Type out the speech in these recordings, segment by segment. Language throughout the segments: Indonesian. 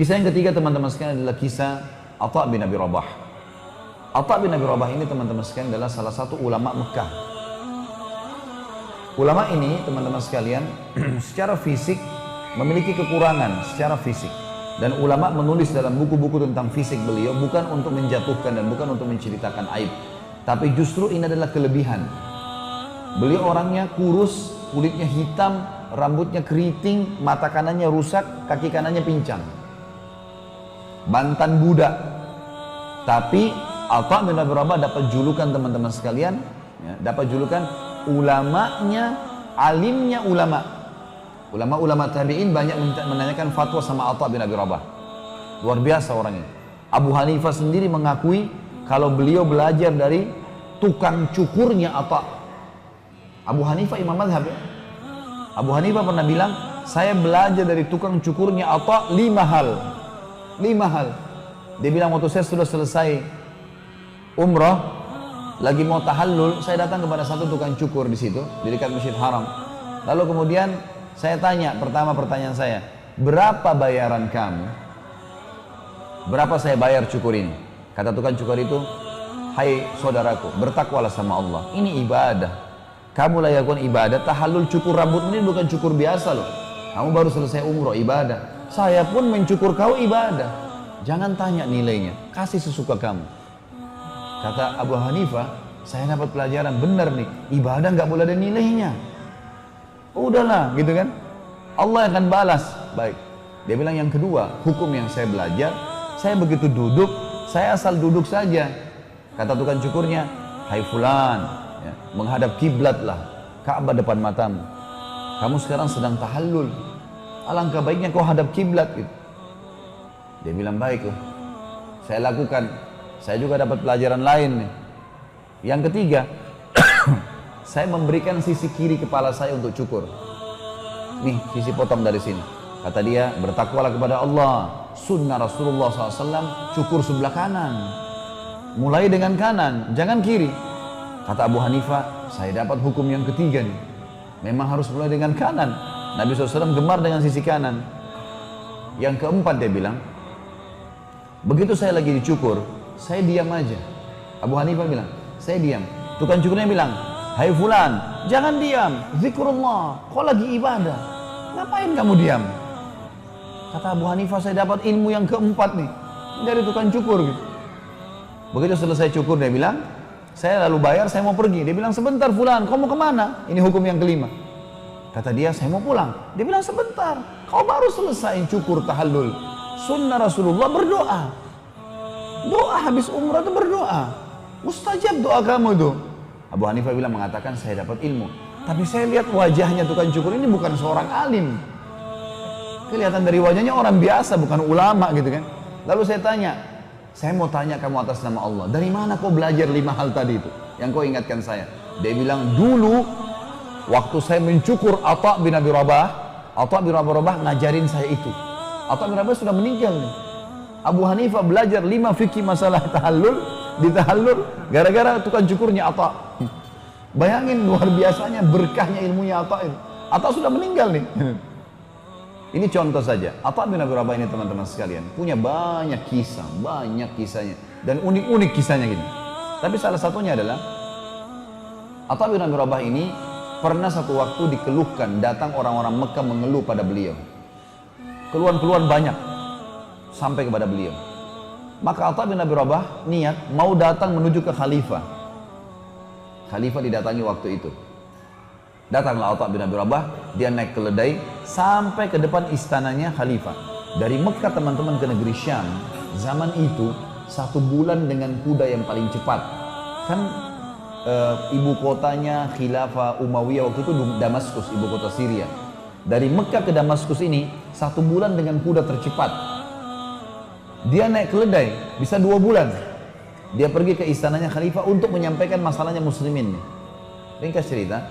Kisah yang ketiga teman-teman sekalian adalah kisah Atha bin Abi Rabah. Atha bin Abi Rabah ini teman-teman sekalian adalah salah satu ulama Mekah. Ulama ini teman-teman sekalian secara fisik memiliki kekurangan secara fisik. Dan ulama menulis dalam buku-buku tentang fisik beliau bukan untuk menjatuhkan dan bukan untuk menceritakan aib. Tapi justru ini adalah kelebihan. Beliau orangnya kurus, kulitnya hitam, rambutnya keriting, mata kanannya rusak, kaki kanannya pincang. Mantan budak. Tapi Atha bin Abi Rabah dapat julukan teman-teman sekalian, ya, dapat julukan ulamanya, alimnya ulama. Ulama-ulama tabi'in banyak menanyakan fatwa sama Atha bin Abi Rabah. Luar biasa orangnya. Abu Hanifah sendiri mengakui kalau beliau belajar dari tukang cukurnya Atha. Abu Hanifah imam mazhab, ya. Abu Hanifah pernah bilang, saya belajar dari tukang cukurnya Atha 5 hal. 5 hal. Dia bilang waktu saya sudah selesai umrah, lagi mau tahallul, saya datang kepada satu tukang cukur di situ, di dekat Masjid Haram. Lalu kemudian saya tanya, pertama pertanyaan saya, berapa bayaran kamu? Berapa saya bayar cukur ini? Kata tukang cukur itu, hai saudaraku, bertakwalah sama Allah. Ini ibadah. Kamu lakukan ibadah, tahallul cukur rambut ini bukan cukur biasa loh. Kamu baru selesai umrah, ibadah. Saya pun mencukur kau ibadah. Jangan tanya nilainya, kasih sesuka kamu. Kata Abu Hanifah, saya dapat pelajaran benar nih, ibadah nggak boleh ada nilainya. Udahlah, gitu kan? Allah akan balas. Baik. Dia bilang yang kedua, hukum yang saya belajar, saya begitu duduk, saya asal duduk saja. Kata tukang cukurnya, hai fulan, ya, menghadap kiblatlah, Ka'bah depan matamu. Kamu sekarang sedang tahallul. Alangkah baiknya kau hadap kiblat gitu. Dia bilang baiklah, saya lakukan. Saya juga dapat pelajaran lain nih. Yang ketiga, saya memberikan sisi kiri kepala saya untuk cukur. Nih sisi potong dari sini. Kata dia, bertakwalah kepada Allah. Sunnah Rasulullah SAW, cukur sebelah kanan. Mulai dengan kanan, jangan kiri. Kata Abu Hanifah, saya dapat hukum yang ketiga nih. Memang harus mulai dengan kanan. Nabi SAW gemar dengan sisi kanan. Yang keempat dia bilang, begitu saya lagi dicukur, saya diam aja. Abu Hanifah bilang, saya diam. Tukang cukurnya bilang, hai fulan, jangan diam, zikrullah, kau lagi ibadah, ngapain kamu diam? Kata Abu Hanifah, saya dapat ilmu yang keempat nih, dari tukang cukur gitu. Begitu selesai cukur dia bilang, saya lalu bayar, saya mau pergi. Dia bilang, sebentar fulan, kau mau kemana? Ini hukum yang kelima. Kata dia, saya mau pulang. Dia bilang, sebentar, kau baru selesai cukur tahallul. Sunnah Rasulullah berdoa. Doa habis umrah itu berdoa. Mustajab doa kamu itu. Abu Hanifah bilang, mengatakan saya dapat ilmu. Tapi saya lihat wajahnya tukang cukur ini bukan seorang alim. Kelihatan dari wajahnya orang biasa, bukan ulama gitu kan. Lalu saya tanya, saya mau tanya kamu atas nama Allah, dari mana kau belajar 5 hal tadi itu? Yang kau ingatkan saya. Dia bilang, dulu waktu saya mencukur Atha bin Abi Rabah, Atha bin Abi Rabah ngajarin saya itu. Atha bin Abi Rabah sudah meninggal nih. Abu Hanifah belajar 5 fikih masalah tahallul, di tahallul gara-gara tukang cukurnya Atha. Bayangin luar biasanya berkahnya ilmunya Atha itu. Atha sudah meninggal nih. Ini contoh saja. Atha bin Abi Rabah ini teman-teman sekalian punya banyak kisah, banyak kisahnya dan unik-unik kisahnya gini. Tapi salah satunya adalah Atha bin Abi Rabah ini pernah satu waktu dikeluhkan, datang orang-orang Mekah mengeluh pada beliau. Keluhan-keluhan banyak sampai kepada beliau. Maka Atha bin Abi Rabah niat mau datang menuju ke khalifah. Khalifah didatangi waktu itu. Datanglah Atha bin Abi Rabah, dia naik keledai sampai ke depan istananya khalifah. Dari Mekah teman-teman ke negeri Syam, zaman itu 1 bulan dengan kuda yang paling cepat. Kan ibu kotanya Khilafah Umayyah waktu itu Damaskus, ibu kota Syria. Dari Mekah ke Damaskus ini 1 bulan dengan kuda tercepat. Dia naik keledai bisa 2 bulan. Dia pergi ke istananya khalifah untuk menyampaikan masalahnya muslimin. Ringkas cerita,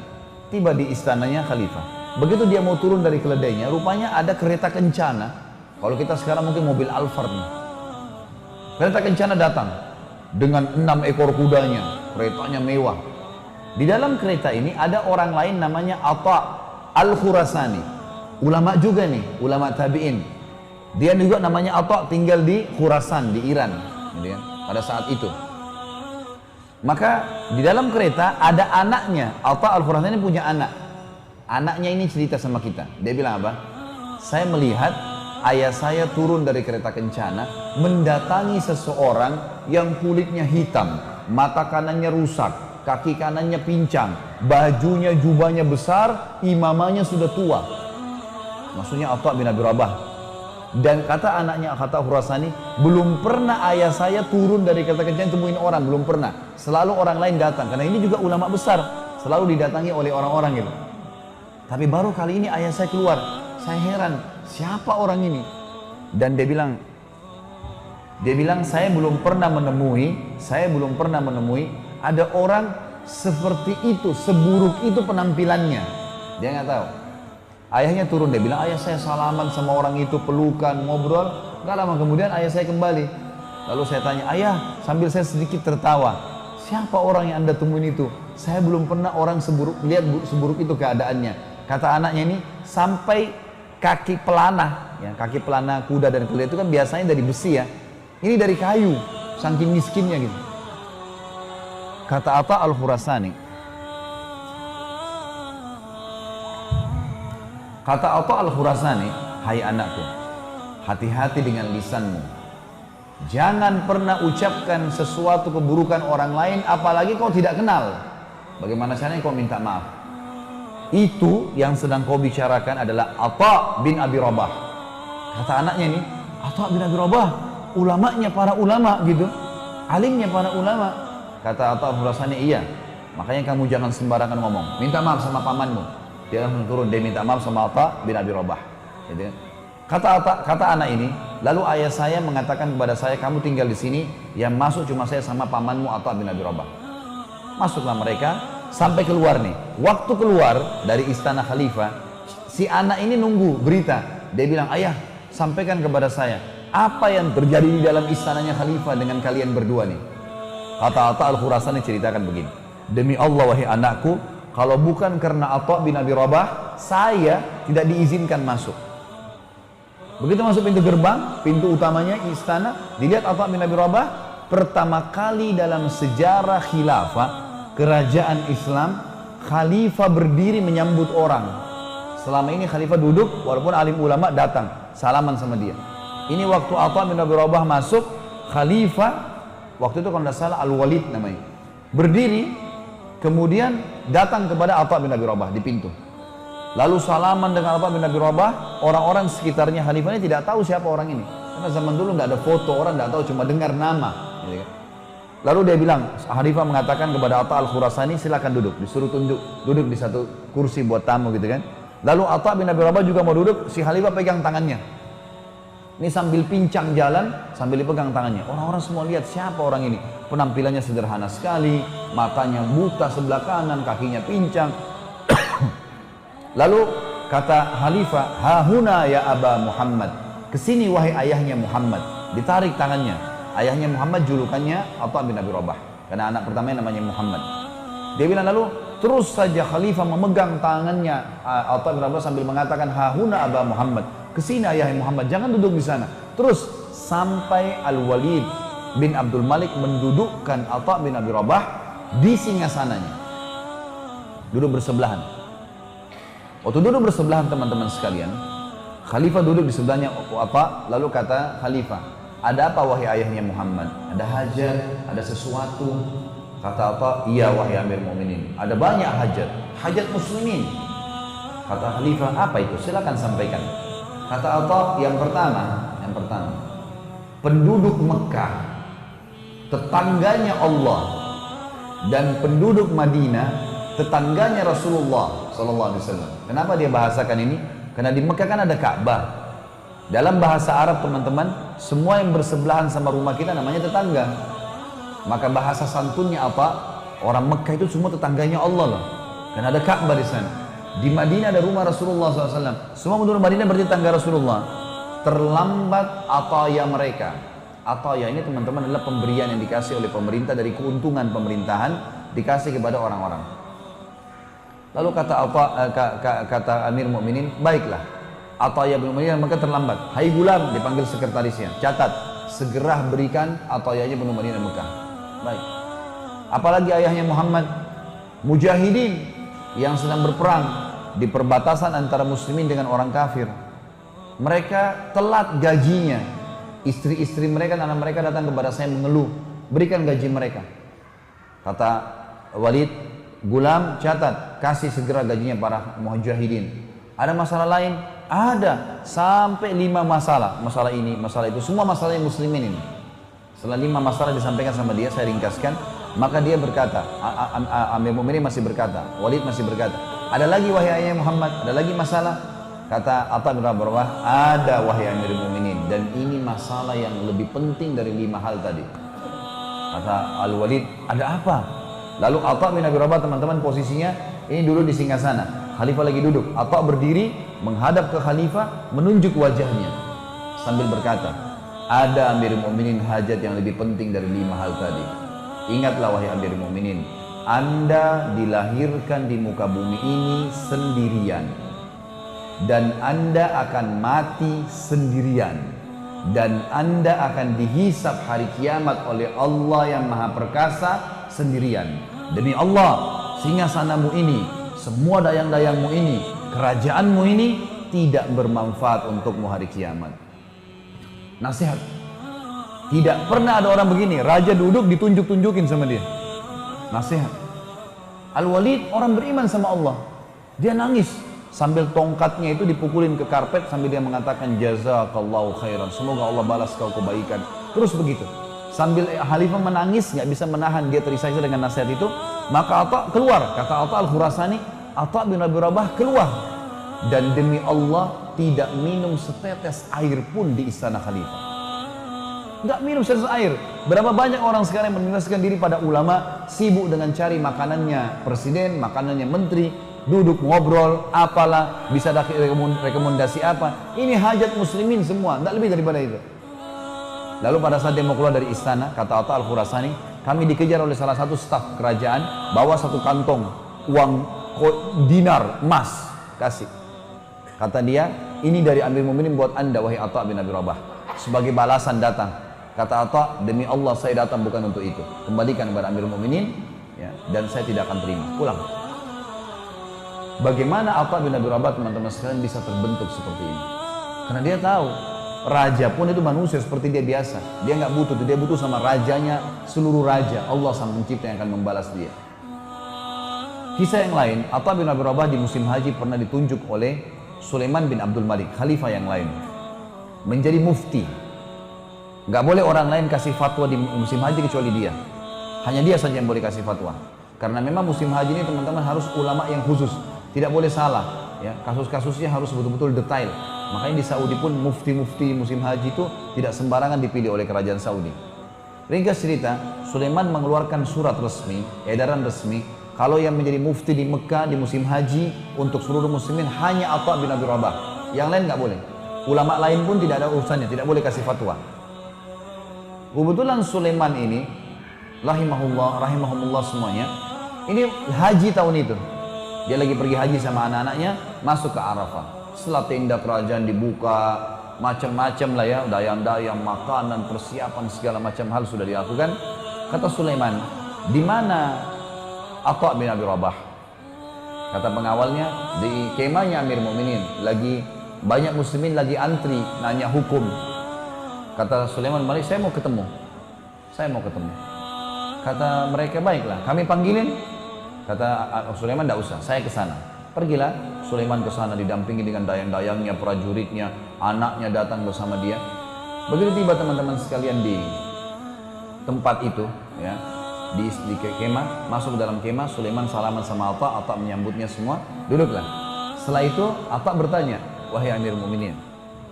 tiba di istananya khalifah. Begitu dia mau turun dari keledainya, rupanya ada kereta kencana. Kalau kita sekarang mungkin mobil Alphard nih. Kereta kencana datang. dengan 6 ekor kudanya, keretanya mewah. Di dalam kereta ini ada orang lain namanya Atha Al-Khurasani, ulama juga nih, ulama tabi'in. Dia juga namanya Atha, tinggal di Khurasan, di Iran, gitu kan, pada saat itu. Maka di dalam kereta ada anaknya, Atha Al-Khurasani punya anak. Anaknya ini cerita sama kita, dia bilang apa? Saya melihat ayah saya turun dari kereta kencana mendatangi seseorang yang kulitnya hitam, mata kanannya rusak, kaki kanannya pincang, bajunya jubahnya besar, imamahnya sudah tua. Maksudnya Atha bin Abi Rabah. Dan kata anaknya Atha Khurasani, belum pernah ayah saya turun dari kereta kencana temuin orang, belum pernah. Selalu orang lain datang, karena ini juga ulama besar, selalu didatangi oleh orang-orang gitu. Tapi baru kali ini ayah saya keluar, saya heran, siapa orang ini? Dan dia bilang saya belum pernah menemui ada orang seperti itu, seburuk itu penampilannya. Dia nggak tahu. Ayahnya turun, dia bilang, ayah saya salaman sama orang itu, pelukan, ngobrol. Nggak lama kemudian ayah saya kembali. Lalu saya tanya, ayah, sambil saya sedikit tertawa, siapa orang yang anda temuin itu? Saya belum pernah orang lihat seburuk itu keadaannya. Kata anaknya ini, sampai kaki pelana, ya, kaki pelana kuda dan kuda itu kan biasanya dari besi ya. Ini dari kayu, saking miskinnya gitu. Kata Atha Al-Khurasani, hai anakku, hati-hati dengan lisanmu. Jangan pernah ucapkan sesuatu keburukan orang lain, apalagi kau tidak kenal. Bagaimana caranya kau minta maaf? Itu yang sedang kau bicarakan adalah Atha bin Abi Rabah. Kata anaknya ini, Atha bin Abi Rabah, ulamanya para ulama gitu, alimnya para ulama. Kata Atha Khurasani, iya, makanya kamu jangan sembarangan ngomong, minta maaf sama pamanmu. Dia langsung turun, dia minta maaf sama Atha bin Abi Rabah gitu. Kata anak ini, lalu ayah saya mengatakan kepada saya, kamu tinggal di sini, yang masuk cuma saya sama pamanmu Atha bin Abi Rabah. Masuklah mereka, sampai keluar nih. Waktu keluar dari istana khalifah, si anak ini nunggu berita. Dia bilang, ayah, sampaikan kepada saya, apa yang terjadi di dalam istananya khalifah dengan kalian berdua nih. Kata Atha Al-Khurasani ceritakan begini, demi Allah wahai anakku, kalau bukan karena Atha bin Abi Rabah, saya tidak diizinkan masuk. Begitu masuk pintu gerbang, pintu utamanya istana, dilihat Atha bin Abi Rabah, pertama kali dalam sejarah khilafah, kerajaan Islam, khalifah berdiri menyambut orang. Selama ini khalifah duduk, walaupun alim ulama datang, salaman sama dia. Ini waktu Atha bin Abi Rabah masuk, khalifah, waktu itu kalau tidak salah Al-Walid namanya, berdiri, kemudian datang kepada Atha bin Abi Rabah di pintu. Lalu salaman dengan Atha bin Abi Rabah, orang-orang sekitarnya khalifah ini tidak tahu siapa orang ini. Karena zaman dulu nggak ada foto, orang nggak tahu, cuma dengar nama. Gitu kan. Lalu dia bilang, khalifah mengatakan kepada Atha Al-Khurasani, silakan duduk, disuruh duduk di satu kursi buat tamu gitu kan. Lalu Atha bin Abi Rabah juga mau duduk, si khalifah pegang tangannya. Ini sambil pincang jalan, sambil dipegang tangannya. Orang-orang semua lihat siapa orang ini. Penampilannya sederhana sekali, matanya buta sebelah kanan, kakinya pincang. Lalu kata khalifah, hahuna ya Aba Muhammad, kesini wahai ayahnya Muhammad. Ditarik tangannya. Ayahnya Muhammad julukannya Atha bin Abi Rabah, karena anak pertamanya namanya Muhammad. Dia bilang lalu terus saja khalifah memegang tangannya Atha bin Abi Rabah sambil mengatakan, hahuna Aba Muhammad, kesini ayah Muhammad, jangan duduk di sana. Terus sampai Al-Walid bin Abdul Malik mendudukkan Atha bin Abi Rabah di singgasananya, duduk bersebelahan. Waktu duduk bersebelahan teman-teman sekalian, khalifah duduk di sebelahnya Atha, lalu kata khalifah, ada apa wahai ayahnya Muhammad? Ada hajat, ada sesuatu? Kata Atha, iya wahai Amir Mu'minin, ada banyak hajat muslimin. Kata khalifah, apa itu? Silakan sampaikan. Kata Atha, yang pertama, penduduk Mekah, tetangganya Allah, dan penduduk Madinah, tetangganya Rasulullah SAW. Kenapa dia bahasakan ini? Karena di Mekah kan ada Ka'bah. Dalam bahasa Arab teman-teman, semua yang bersebelahan sama rumah kita namanya tetangga. Maka bahasa santunnya apa? Orang Mekah itu semua tetangganya Allah loh. Karena ada Ka'bah di sana. Di Madinah ada rumah Rasulullah SAW. Semua penduduk Madinah berarti tetangga Rasulullah. Terlambat ataya mereka, Ataya ini teman-teman adalah pemberian yang dikasih oleh pemerintah dari keuntungan pemerintahan, dikasih kepada orang-orang. Lalu kata Amir Mukminin, baiklah. Ataya bin Umayyah maka terlambat. Hai Gulam, dipanggil sekretarisnya. Catat, segera berikan Atayanya bin Umayyah Mekah. Baik. Apalagi ayahnya Muhammad, mujahidin yang sedang berperang di perbatasan antara muslimin dengan orang kafir. Mereka telat gajinya. Istri-istri mereka dan anak mereka datang kepada saya mengeluh, berikan gaji mereka. Kata Walid, Gulam, catat, kasih segera gajinya para mujahidin. Ada masalah lain? Ada, sampai 5 masalah. Masalah ini, masalah itu, semua masalahnya muslimin ini. Setelah 5 masalah disampaikan sama dia, saya ringkaskan. Maka dia berkata, Amir Mu'minin masih berkata, Walid masih berkata, ada lagi wahai ayah Muhammad, ada lagi masalah? Kata Atha bin Rabah, ada wahai Amir Mu'minin, dan ini masalah yang lebih penting dari 5 hal tadi. Kata Al-Walid, ada apa? Lalu Atha bin Rabah, teman-teman, posisinya ini dulu di singgasana. Khalifah lagi duduk. Atha berdiri menghadap ke Khalifah, menunjuk wajahnya sambil berkata, ada Amir Mu'minin hajat yang lebih penting dari 5 hal tadi. Ingatlah wahai Amir Mu'minin, Anda dilahirkan di muka bumi ini sendirian, dan Anda akan mati sendirian, dan Anda akan dihisab hari kiamat oleh Allah yang Maha Perkasa sendirian. Demi Allah, singgasanamu ini, semua dayang-dayangmu ini, kerajaanmu ini tidak bermanfaat untukmu hari kiamat. Nasihat. Tidak pernah ada orang begini, raja duduk ditunjuk-tunjukin sama dia. Nasihat. Al-Walid orang beriman sama Allah. Dia nangis sambil tongkatnya itu dipukulin ke karpet sambil dia mengatakan jazakallahu khairan, semoga Allah balas kau kebaikan. Terus begitu. Sambil Khalifah menangis, nggak bisa menahan, dia terisak-isak dengan nasihat itu. Maka Atha keluar, kata Atha Al-Khurasani, Atha bin Abi Rabah keluar, dan demi Allah tidak minum setetes air pun di istana Khalifah. Nggak minum setetes air. Berapa banyak orang sekarang yang meninggalkan diri pada ulama, sibuk dengan cari makanannya presiden, makanannya menteri, duduk ngobrol, apalah, bisa rekomendasi apa. Ini hajat muslimin semua, nggak lebih daripada itu. Lalu pada saat dia mau keluar dari istana, kata Atha Al-Khurasani, kami dikejar oleh salah satu staf kerajaan, bawa satu kantong uang dinar emas, kasih. Kata dia, ini dari Amir Mu'minin buat anda wahai Atha bin Abi Rabah, sebagai balasan datang. Kata Atha, demi Allah saya datang bukan untuk itu, kembalikan kepada Amir Mu'minin, ya, dan saya tidak akan terima, pulang. Bagaimana Atha bin Abi Rabah, teman-teman sekalian, bisa terbentuk seperti ini? Karena dia tahu raja pun itu manusia seperti dia biasa. Dia nggak butuh, dia butuh sama rajanya, seluruh raja. Allah sang pencipta yang akan membalas dia. Kisah yang lain, Atha bin Abi Rabah di musim haji pernah ditunjuk oleh Sulaiman bin Abdul Malik, khalifah yang lain, menjadi mufti. Nggak boleh orang lain kasih fatwa di musim haji kecuali dia. Hanya dia saja yang boleh kasih fatwa. Karena memang musim haji ini teman-teman harus ulama yang khusus, tidak boleh salah. Ya, kasus-kasusnya harus betul-betul detail. Makanya di Saudi pun mufti-mufti musim haji itu tidak sembarangan dipilih oleh kerajaan Saudi. Ringkas cerita, Sulaiman mengeluarkan surat resmi, edaran resmi, kalau yang menjadi mufti di Mekah di musim haji untuk seluruh muslimin hanya Atha bin Abi Rabah. Yang lain nggak boleh. Ulama lain pun tidak ada urusannya, tidak boleh kasih fatwa. Kebetulan Sulaiman ini, rahimahumullah semuanya, ini haji tahun itu. Dia lagi pergi haji sama anak-anaknya, masuk ke Arafah. Setelah tenda kerajaan dibuka, macam-macam lah ya, dayang-dayang, makanan, persiapan, segala macam hal sudah dilakukan. Kata Sulaiman, di mana Atha bin Abi Rabah? Kata pengawalnya, di kemahnya Amir Mu'minin. Lagi banyak muslimin lagi antri, nanya hukum. Kata Sulaiman, mari saya mau ketemu. Saya mau ketemu. Kata mereka, baiklah, kami panggilin. Kata Sulaiman, tidak usah, saya ke sana. Pergilah Sulaiman ke sana didampingi dengan dayang-dayangnya, prajuritnya, anaknya datang bersama dia. Begitu tiba teman-teman sekalian di tempat itu, ya, di kemah, masuk ke dalam kemah, Sulaiman salaman sama Atha, Atha menyambutnya semua, duduklah. Setelah itu Atha bertanya, wahai Amir Mu'minin,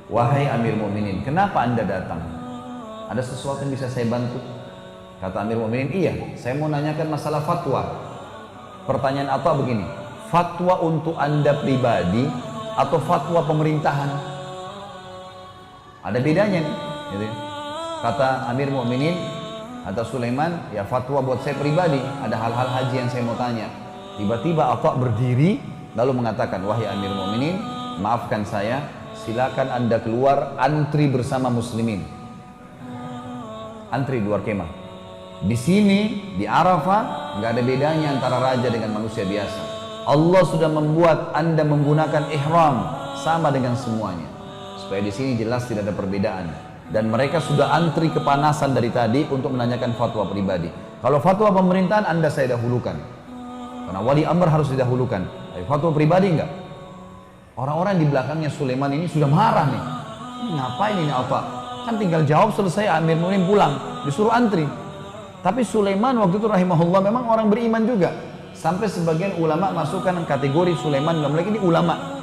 wahai Amir Mu'minin, kenapa anda datang? Ada sesuatu yang bisa saya bantu? Kata Amir Mu'minin, iya, saya mau nanyakan masalah fatwa. Pertanyaan Atha begini, fatwa untuk anda pribadi atau fatwa pemerintahan? Ada bedanya nih, gitu. Kata Amir Mu'minin atau Sulaiman, ya fatwa buat saya pribadi, ada hal-hal haji yang saya mau tanya. Tiba-tiba Atha berdiri lalu mengatakan, wahai Amir Mu'minin, maafkan saya, silakan anda keluar antri bersama muslimin. Antri luar kemah. Di sini, di Arafah, nggak ada bedanya antara raja dengan manusia biasa. Allah sudah membuat anda menggunakan ihram sama dengan semuanya. Supaya di sini jelas tidak ada perbedaan. Dan mereka sudah antri kepanasan dari tadi untuk menanyakan fatwa pribadi. Kalau fatwa pemerintahan anda saya dahulukan, karena wali amr harus didahulukan. Tapi fatwa pribadi enggak. Orang-orang di belakangnya Sulaiman ini sudah marah nih. Ngapain ini Atha? Kan tinggal jawab selesai, Amir Mu'minin pulang, disuruh antri. Tapi Sulaiman waktu itu rahimahullah memang orang beriman juga. Sampai sebagian ulama masukkan kategori Sulaiman bin Malik ini ulama.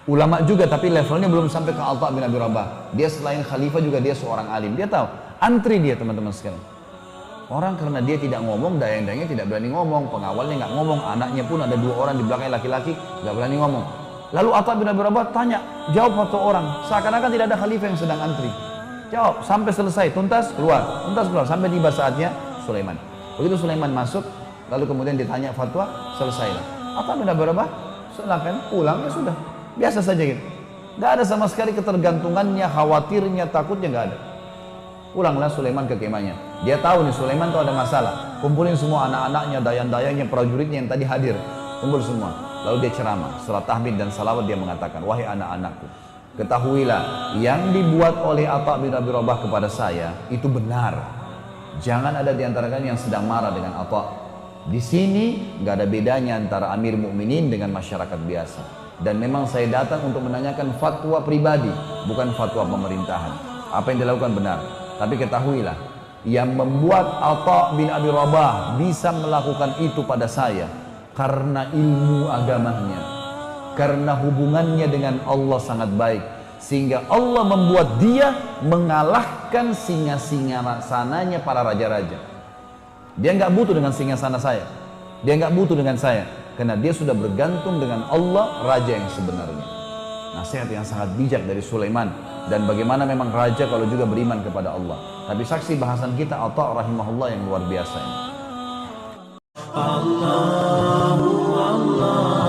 Ulama juga, tapi levelnya belum sampai ke Atha bin Abi Rabah. Dia selain khalifah juga dia seorang alim. Dia tahu, antri dia teman-teman sekalian. Orang karena dia tidak ngomong, dayang-dayangnya tidak berani ngomong, pengawalnya nggak ngomong, anaknya pun ada 2 orang di belakangnya laki-laki nggak berani ngomong. Lalu Atha bin Abi Rabah tanya, jawab satu orang, seakan-akan tidak ada khalifah yang sedang antri. Jawab sampai selesai, tuntas keluar, sampai tiba saatnya Sulaiman. Begitu Sulaiman masuk, lalu kemudian ditanya fatwa, selesailah. Atha bin Abi Rabah silakan pulang, ya sudah. Biasa saja gitu. Gak ada sama sekali ketergantungannya, khawatirnya, takutnya gak ada. Pulanglah Sulaiman ke kemahnya. Dia tahu nih Sulaiman tuh ada masalah. Kumpulin semua anak-anaknya, dayang-dayangnya, prajuritnya yang tadi hadir. Kumpul semua. Lalu dia ceramah. Setelah tahmid dan salawat dia mengatakan, wahai anak-anakku, ketahuilah yang dibuat oleh Atha bin Abi Rabah kepada saya itu benar. Jangan ada di antara kalian yang sedang marah dengan Atha. Di sini gak ada bedanya antara Amir Mu'minin dengan masyarakat biasa. Dan memang saya datang untuk menanyakan fatwa pribadi, bukan fatwa pemerintahan. Apa yang dilakukan benar. Tapi ketahuilah, yang membuat Atha bin Abi Rabah bisa melakukan itu pada saya karena ilmu agamanya, karena hubungannya dengan Allah sangat baik, sehingga Allah membuat dia mengalahkan singa-singa sananya para raja-raja. Dia nggak butuh dengan singasana saya, dia nggak butuh dengan saya. Karena dia sudah bergantung dengan Allah, raja yang sebenarnya. Nasihat yang sangat bijak dari Sulaiman. Dan bagaimana memang raja kalau juga beriman kepada Allah. Tapi saksi bahasan kita Atha rahimahullah yang luar biasa ini. Allah, Allah.